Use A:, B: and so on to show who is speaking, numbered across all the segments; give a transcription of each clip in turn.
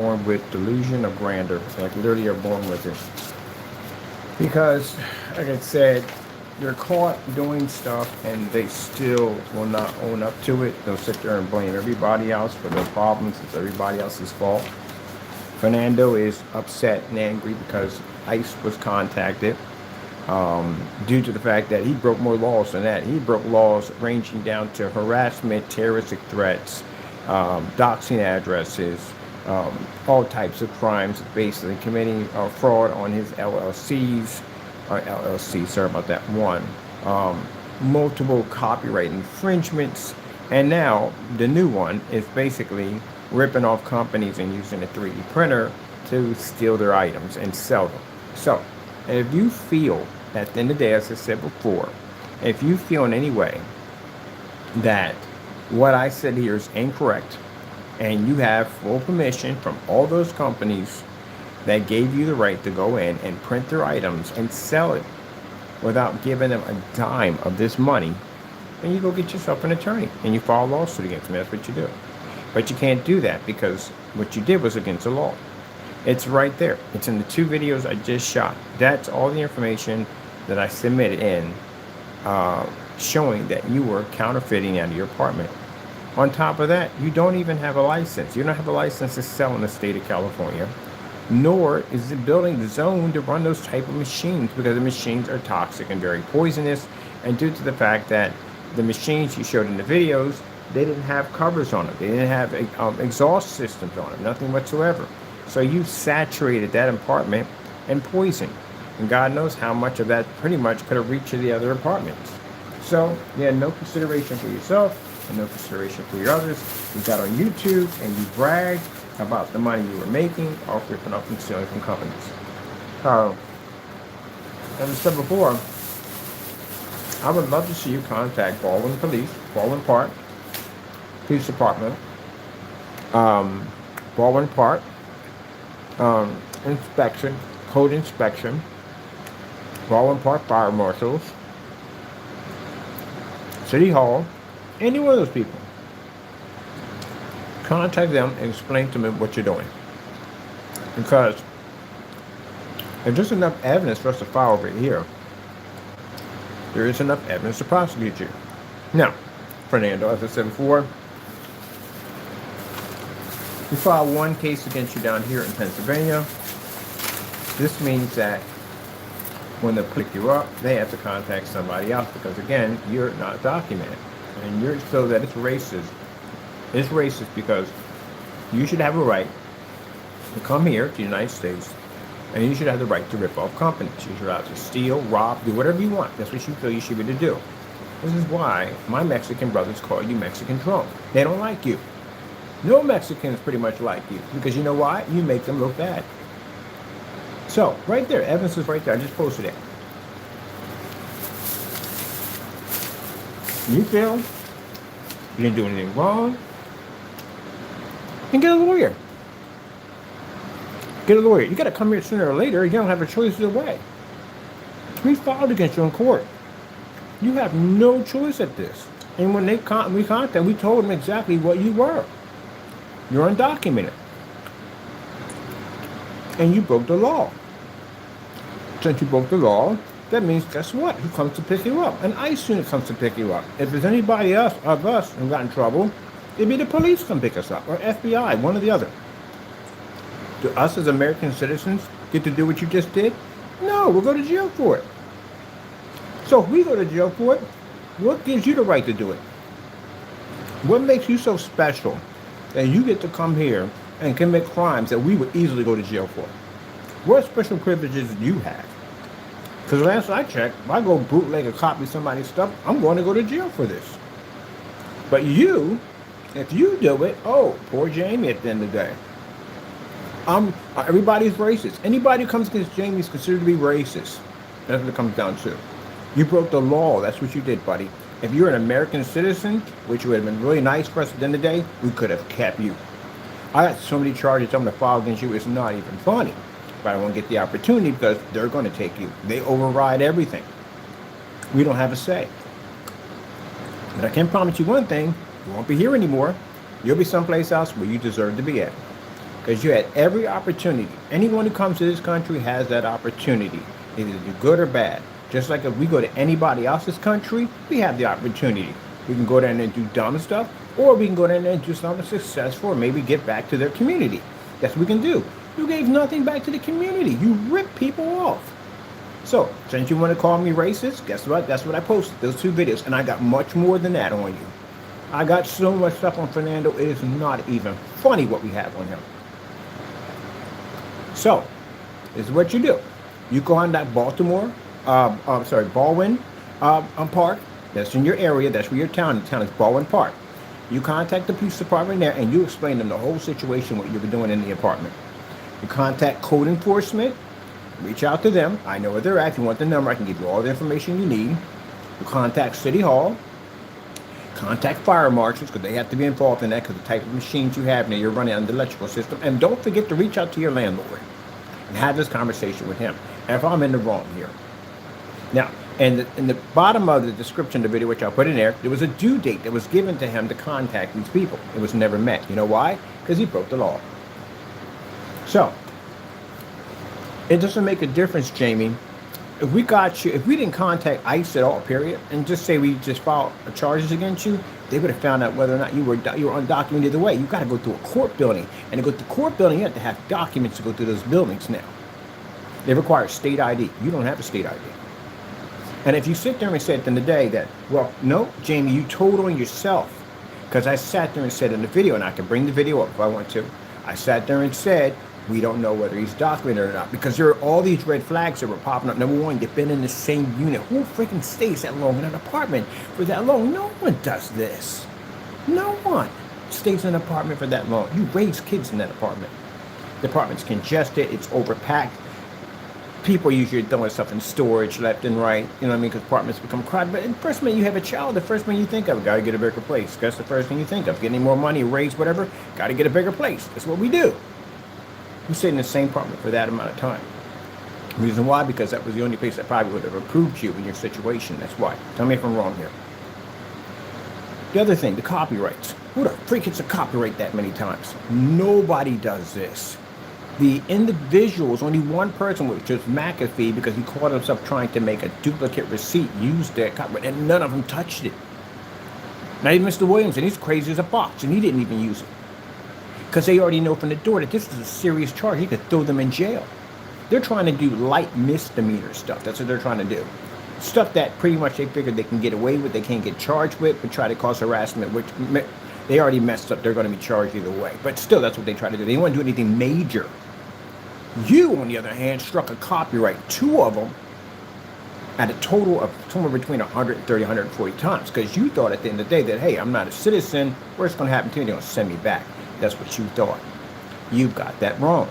A: born with delusion of grandeur. Like literally you're born with it. Because, like I said, they're caught doing stuff and they still will not own up to it. They'll sit there and blame everybody else for their problems. It's everybody else's fault. Fernando is upset and angry because ICE was contacted due to the fact that he broke more laws than that. He broke laws ranging down to harassment, terroristic threats, doxing addresses, all types of crimes, basically committing fraud on his LLC, sorry about that one, multiple copyright infringements, and now the new one is basically ripping off companies and using a 3D printer to steal their items and sell them. So, if you feel, at the end of the day, as I said before, if you feel in any way that what I said here is incorrect, and you have full permission from all those companies that gave you the right to go in and print their items and sell it without giving them a dime of this money, then you go get yourself an attorney and you file a lawsuit against them. That's what you do. But you can't do that because what you did was against the law. It's right there. It's in the 2 videos I just shot. That's all the information that I submitted in showing that you were counterfeiting out of your apartment. On top of that, you don't even have a license. You don't have a license to sell in the state of California, nor is the building zoned to run those type of machines because the machines are toxic and very poisonous. And due to the fact that the machines you showed in the videos, they didn't have covers on them. They didn't have exhaust systems on them, nothing whatsoever. So you saturated that apartment in poison. And God knows how much of that pretty much could have reached to the other apartments. So you had no consideration for yourself and no consideration for your others. You got on YouTube and you bragged about the money you were making off ripping up and stealing from companies. As I said before, I would love to see you contact Baldwin Park Police Department, Baldwin Park, inspection, code inspection, Baldwin Park Fire Marshals, City Hall, any one of those people. Contact them and explain to them what you're doing. Because if there's enough evidence for us to file over here, there is enough evidence to prosecute you. Now, Fernando, as I said before, we filed 1 case against you down here in Pennsylvania. This means that when they pick you up, they have to contact somebody else because, again, you're not documented. And you're so that it's racist. It's racist because you should have a right to come here to the United States and you should have the right to rip off companies. You should have to steal, rob, do whatever you want. That's what you feel you should be able to do. This is why my Mexican brothers call you Mexican drone. They don't like you. No Mexicans pretty much like you because you know why? You make them look bad. So, right there, evidence is right there. I just posted it. You feel you didn't do anything wrong, then get a lawyer. Get a lawyer. You got to come here sooner or later. You don't have a choice either way. We filed against you in court. You have no choice at this. And when we contacted, we told them exactly what you were. You're undocumented. And you broke the law. Since you broke the law, that means, guess what? Who comes to pick you up? An ICE unit comes to pick you up. If there's anybody else of us who got in trouble, it'd be the police come pick us up, or FBI, one or the other. Do us as American citizens get to do what you just did? No, we'll go to jail for it. So if we go to jail for it, what gives you the right to do it? What makes you so special that you get to come here and commit crimes that we would easily go to jail for? What special privileges do you have? Because last I checked, if I go bootleg or copy somebody's stuff, I'm going to go to jail for this. But you, if you do it, oh, poor Jamie at the end of the day. Everybody's racist. Anybody who comes against Jamie is considered to be racist. That's what it comes down to. You broke the law. That's what you did, buddy. If you're an American citizen, which would have been really nice for us at the end of the day, we could have kept you. I got so many charges I'm going to file against you, it's not even funny. But I won't get the opportunity because they're going to take you. They override everything. We don't have a say. But I can promise you one thing, you won't be here anymore. You'll be someplace else where you deserve to be at. because you had every opportunity. Anyone who comes to this country has that opportunity, either to do good or bad. Just like if we go to anybody else's country, we have the opportunity. We can go down there and do dumb stuff, or we can go down there and do something successful, or maybe get back to their community. That's what we can do. You gave nothing back to the community. You ripped people off. So, since you want to call me racist, guess what? That's what I posted, those 2 videos, and I got much more than that on you. I got so much stuff on Fernando, it is not even funny what we have on him. So, this is what you do. You go on that Baldwin Park. That's in your area. That's where your town is. The town is Baldwin Park. You contact the police department there, and you explain them the whole situation, what you were doing in the apartment. You contact code enforcement. Reach out to them. I know where they're at. If you want the number, I can give you all the information you need. You contact City Hall. Contact fire marshals, because they have to be involved in that, because the type of machines you have now, you're running on the electrical system. And don't forget to reach out to your landlord and have this conversation with him. And if I'm in the wrong here. Now, in the bottom of the description of the video, which I'll put in there was a due date that was given to him to contact these people. It was never met. You know why? Because he broke the law. So, it doesn't make a difference, Jamie. If we didn't contact ICE at all, period, and just say we just filed charges against you, they would have found out whether or not you were undocumented either way. You got to go through a court building, and to go to the court building, you have to have documents to go through those buildings now. They require state ID. You don't have a state ID. And if you sit there and say at the end of the day that, well, no, Jamie, you told on yourself, because I sat there and said in the video, and I can bring the video up if I want to, I sat there and said, we don't know whether he's documented or not, because there are all these red flags that were popping up. Number one, you've been in the same unit. Who freaking stays that long in an apartment for that long? No one does this. No one stays in an apartment for that long. You raise kids in that apartment. The apartment's congested. It's overpacked. People usually throwing stuff in storage left and right. You know what I mean? Because apartments become crowded. But the first minute you have a child, the first thing you think of, got to get a bigger place. That's the first thing you think of. Getting more money, raise whatever, got to get a bigger place. That's what we do. You stayed in the same apartment for that amount of time. Reason why? Because that was the only place that probably would have approved you in your situation. That's why. Tell me if I'm wrong here. The other thing, the copyrights. Who the freak hits a copyright that many times? Nobody does this. The individuals, only one person, which was McAfee, because he caught himself trying to make a duplicate receipt, used that copyright, and none of them touched it. Not even Mr. Williams, and he's crazy as a fox, and he didn't even use it. Because they already know from the door that this is a serious charge. He could throw them in jail. They're trying to do light misdemeanor stuff. That's what they're trying to do. Stuff that pretty much they figure they can get away with, they can't get charged with, but try to cause harassment, which they already messed up. They're going to be charged either way. But still, that's what they try to do. They don't want to do anything major. You, on the other hand, struck a copyright, 2 of them, at a total of somewhere between 130, 140 times. Because you thought at the end of the day that, hey, I'm not a citizen. What's going to happen to me? They're going to send me back. That's what you thought. You got that wrong.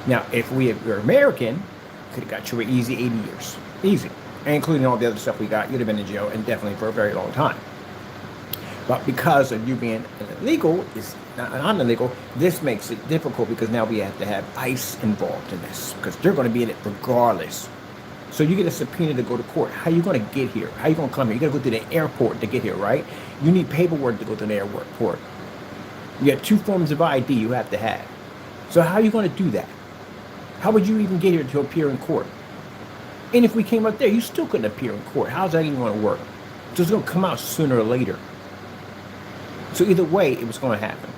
A: Now, if we were American, could have got you an easy 80 years. Easy. And including all the other stuff we got, you'd have been in jail, and definitely for a very long time. But because of you being illegal, is not illegal, this makes it difficult, because now we have to have ICE involved in this, because they're going to be in it regardless. So you get a subpoena to go to court. How are you going to get here? How are you going to come here? You got to go to the airport to get here, right? You need paperwork to go to the airport. You have 2 forms of ID you have to have. So how are you going to do that? How would you even get here to appear in court? And if we came up there, you still couldn't appear in court. How's that even going to work? So it's going to come out sooner or later. So either way, it was going to happen.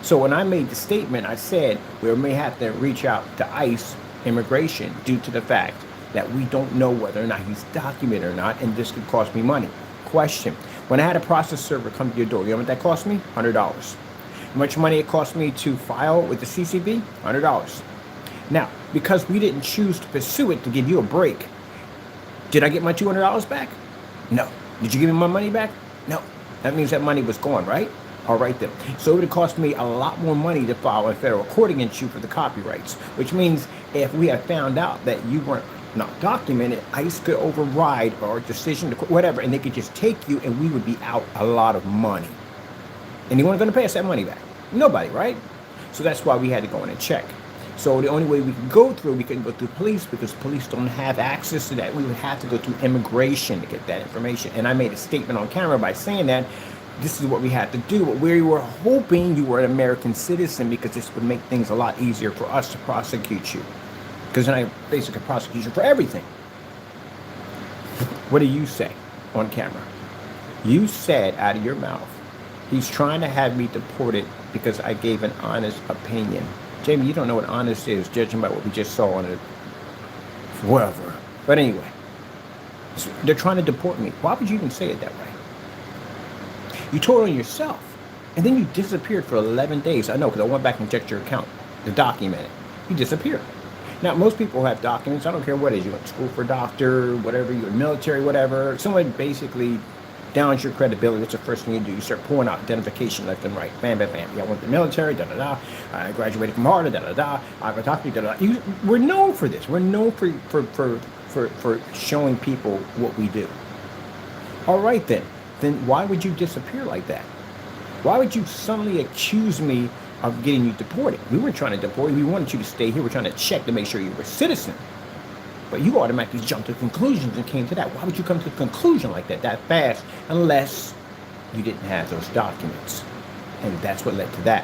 A: So when I made the statement, I said we may have to reach out to ICE immigration due to the fact that we don't know whether or not he's documented or not, and this could cost me money. Question: when I had a process server come to your door, you know what that cost me? $100. How much money it cost me to file with the CCB? $100. Now, because we didn't choose to pursue it to give you a break, did I get my $200 back? No. Did you give me my money back? No. That means that money was gone, right? All right then. So it would have cost me a lot more money to file a federal court against you for the copyrights, which means if we had found out that you weren't not documented, ICE could override our decision to whatever, and they could just take you, and we would be out a lot of money. Anyone going to pay us that money back? Nobody, right? So that's why we had to go in and check. So the only way we could go through, we couldn't go through police, because police don't have access to that. We would have to go through immigration to get that information. And I made a statement on camera by saying that This is what we had to do. But we were hoping you were an American citizen because this would make things a lot easier for us to prosecute you. Because then I basically prosecute you for everything. What do you say on camera? You said out of your mouth, he's trying to have me deported because I gave an honest opinion. Jamie, you don't know what honest is, judging by what we just saw on it. Whatever. But anyway, so they're trying to deport me. Why would you even say it that way? You told on yourself. And then you disappeared for 11 days. I know, because I went back and checked your account to document it. You disappeared. Now, most people have documents. I don't care what it is. You went to school for a doctor, whatever, you're military, whatever. Someone basically downs your credibility. That's the first thing you do. You start pulling out identification left and right. Bam, bam, bam. Yeah, I went to the military, da-da-da. I graduated from Harvard, da-da-da. I have a doctor, da-da-da. We're known for this. We're known for showing people what we do. All right, then. Then why would you disappear like that? Why would you suddenly accuse me of getting you deported? We weren't trying to deport you. We wanted you to stay here. We're trying to check to make sure you were a citizen. But you automatically jumped to conclusions and came to that. Why would you come to a conclusion like that fast unless you didn't have those documents? And that's what led to that.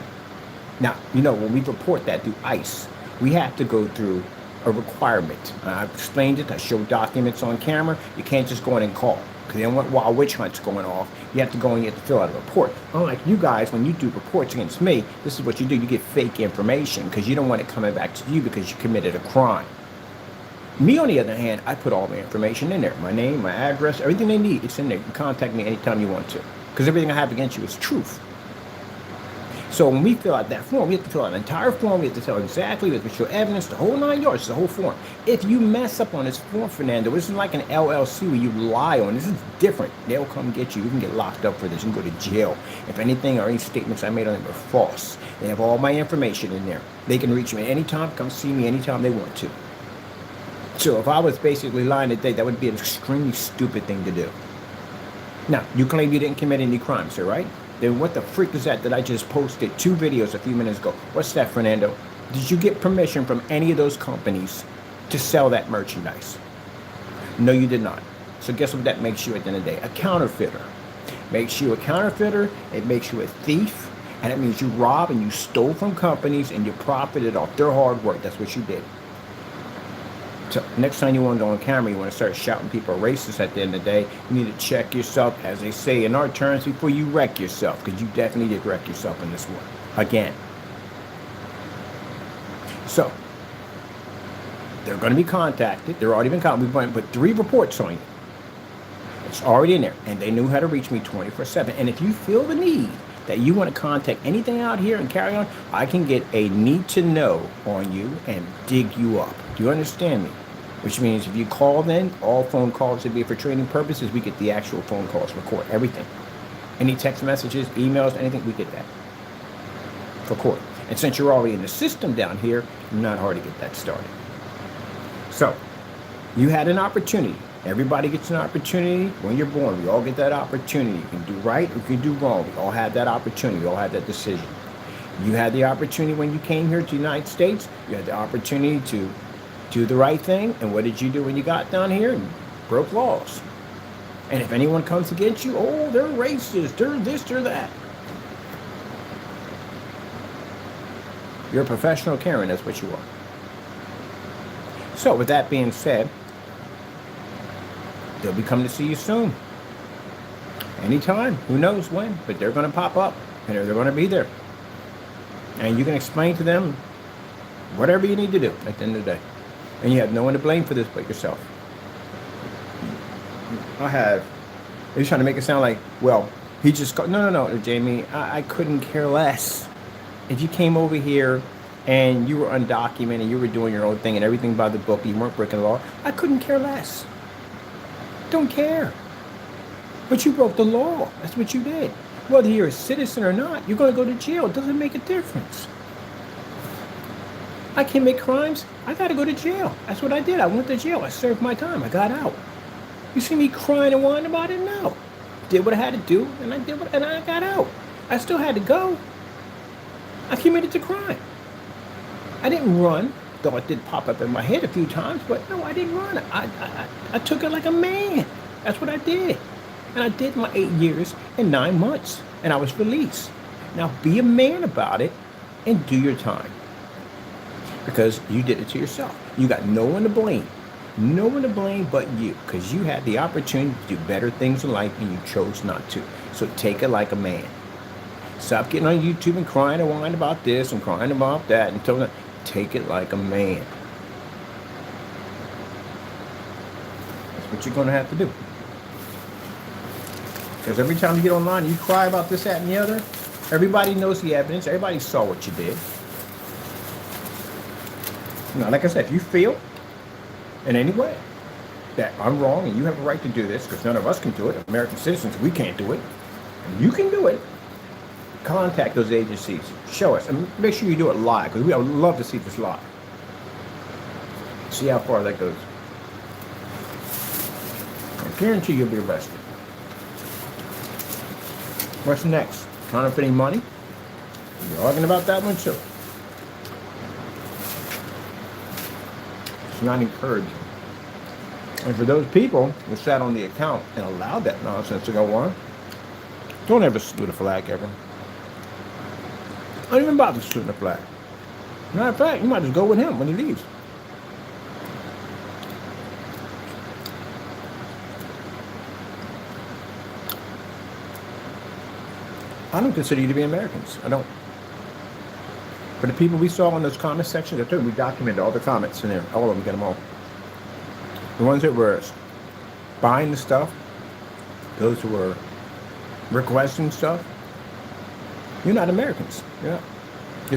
A: Now, you know, when we report that through ICE, we have to go through a requirement. I've explained it. I showed documents on camera. You can't just go in and call. Because they don't want wild witch hunts going off. You have to go and you have to fill out a report. Unlike you guys, when you do reports against me, this is what you do. You get fake information because you don't want it coming back to you because you committed a crime. Me, on the other hand, I put all the information in there. My name, my address, everything they need, it's in there. You can contact me anytime you want to. Because everything I have against you is truth. So when we fill out that form, we have to fill out an entire form. We have to tell exactly, we have to show evidence, the whole 9 yards, the whole form. If you mess up on this form, Fernando, this isn't like an LLC where you lie on. This is different. They'll come get you. You can get locked up for this. You can go to jail. If anything or any statements I made on it were false, they have all my information in there. They can reach me anytime, come see me anytime they want to. So if I was basically lying today, that would be an extremely stupid thing to do. Now, you claim you didn't commit any crimes, sir, right? Then what the freak is that I just posted 2 videos a few minutes ago? What's that, Fernando? Did you get permission from any of those companies to sell that merchandise? No, you did not. So guess what that makes you at the end of the day? A counterfeiter. Makes you a counterfeiter, it makes you a thief, and it means you robbed and you stole from companies and you profited off their hard work. That's what you did. So next time you want to go on camera, you want to start shouting people are racist at the end of the day, you need to check yourself, as they say in our terms, before you wreck yourself, because you definitely did wreck yourself in this one. Again. So, they're going to be contacted. They're already been contacted. We've put 3 reports on you. It's already in there. And they knew how to reach me 24/7. And if you feel the need that you want to contact anything out here and carry on, I can get a need to know on you and dig you up. Do you understand me? Which means if you call in, all phone calls would be for training purposes. We get the actual phone calls, record everything. Any text messages, emails, anything, we get that. Record. And since you're already in the system down here, not hard to get that started. So, you had an opportunity. Everybody gets an opportunity when you're born. We all get that opportunity. You can do right or you can do wrong. We all had that opportunity. We all had that decision. You had the opportunity when you came here to the United States. You had the opportunity to do the right thing. And what did you do when you got down here? You broke laws. And if anyone comes against you, oh, they're racist, they're this, they're that. You're a professional Karen, that's what you are. So with that being said, they'll be coming to see you soon. Anytime, who knows when, but they're going to pop up and they're going to be there. And you can explain to them whatever you need to do at the end of the day. And you have no one to blame for this but yourself. He's trying to make it sound like, well, he just called. No, Jamie, I couldn't care less. If you came over here and you were undocumented, you were doing your own thing and everything by the book, you weren't breaking the law, I couldn't care less. Don't care. But you broke the law. That's what you did. Whether you're a citizen or not, you're going to go to jail. It doesn't make a difference. I commit crimes, I got to go to jail. That's what I did. I went to jail. I served my time. I got out. You see me crying and whining about it? No. Did what I had to do, and I got out. I still had to go. I committed the crime. I didn't run, though it did pop up in my head a few times, but no, I didn't run. I took it like a man. That's what I did. And I did my 8 years and 9 months, and I was released. Now be a man about it and do your time, because you did it to yourself. You got no one to blame. No one to blame but you, because you had the opportunity to do better things in life and you chose not to. So take it like a man. Stop getting on YouTube and crying and whining about this and crying about that and telling them, take it like a man. That's what you're going to have to do. Because every time you get online, you cry about this, that, and the other. Everybody knows the evidence. Everybody saw what you did. Now, like I said, if you feel in any way that I'm wrong and you have a right to do this, because none of us can do it, American citizens, we can't do it, and you can do it, contact those agencies. Show us. And make sure you do it live, because we would love to see this live. See how far that goes. I guarantee you'll be arrested. What's next? Counterfeiting money? You're arguing about that one too. It's not encouraging. And for those people who sat on the account and allowed that nonsense to go on, don't ever salute a flag ever. Don't even bother saluting the flag. Matter of fact, you might just go with him when he leaves. I don't consider you to be Americans. I don't. But the people we saw in those comment sections, we documented all the comments in there. All of them, get them all. The ones that were buying the stuff, those who were requesting stuff, you're not Americans. You're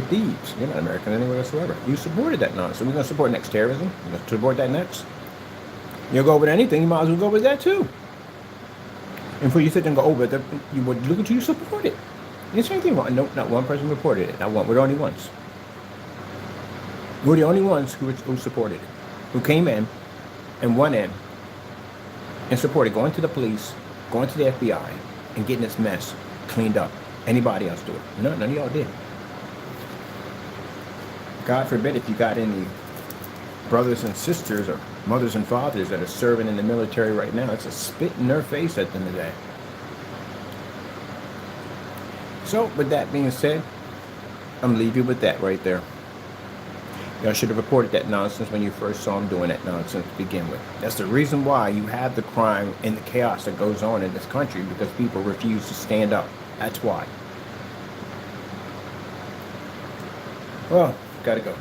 A: thieves. You're not American anywhere whatsoever. You supported that nonsense. We're going to support next terrorism. We're going to support that next. You'll go with anything, you might as well go with that too. And for you sit there and go, but you would look at you support it. It's anything wrong. No, not one person reported it. Not one. We're the only ones. We're the only ones who supported it. Who came in and went in and supported going to the police, going to the FBI, and getting this mess cleaned up. Anybody else do it? No, none of y'all did. God forbid if you got any brothers and sisters or mothers and fathers that are serving in the military right now. It's a spit in their face at the end of the day. So, with that being said, I'm going to leave you with that right there. Y'all should have reported that nonsense when you first saw him doing that nonsense to begin with. That's the reason why you have the crime and the chaos that goes on in this country, because people refuse to stand up. That's why. Well, gotta go.